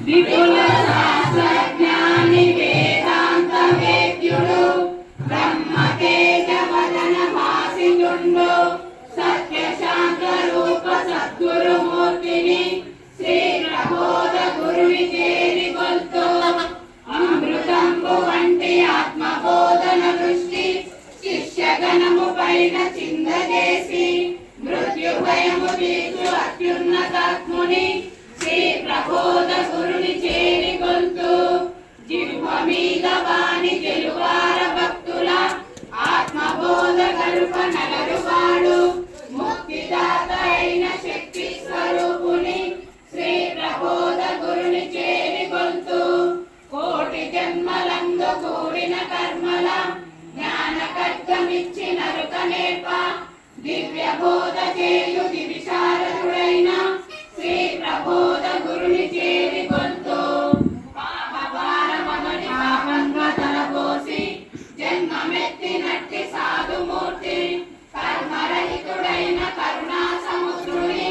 విపుల శాస్త్రజ్ఞాని వేదాంత వేద్యుడు బ్రహ్మ తేజ వదన భాసితుండు సత్య శాంత రూప సద్గురుమూర్తిని శ్రీ ప్రబోధ గురుని చేరి కొల్తూ అమృతంబు వంటి ఆత్మబోధన దృష్టి శిష్యగణము పైన చిందజేసి మృత్యు భయము తీర్చు అత్యున్నతాత్ముని శ్రీ ప్రబోధ గురుని చేరి కొల్తూ జిహ్వ మీద వాణి తెలువార భక్తుల ఆత్మబోధ గరుప నగరువాడు ముక్తిదాత అయిన శక్తి స్వరూపుని శ్రీ ప్రబోధ గురుని చేరి కొల్తూ కోటి జన్మలందు కూడిన కర్మల జ్ఞాన ఖడ్గమిచ్చి నరుక నేర్ప దివ్య బోధ చేయు దివిశారదుడైన శ్రీ ప్రబోధ గురుని చేరి కొల్తూ పాపభారమగని పాపంగా తలపోసి జన్మమెత్తినట్టి సాధుమూర్తి కర్మరహితుడైన కరుణా సముద్రుని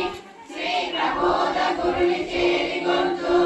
శ్రీ ప్రబోధ గురుని చేరి కొల్తూ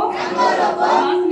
రంగు రూపు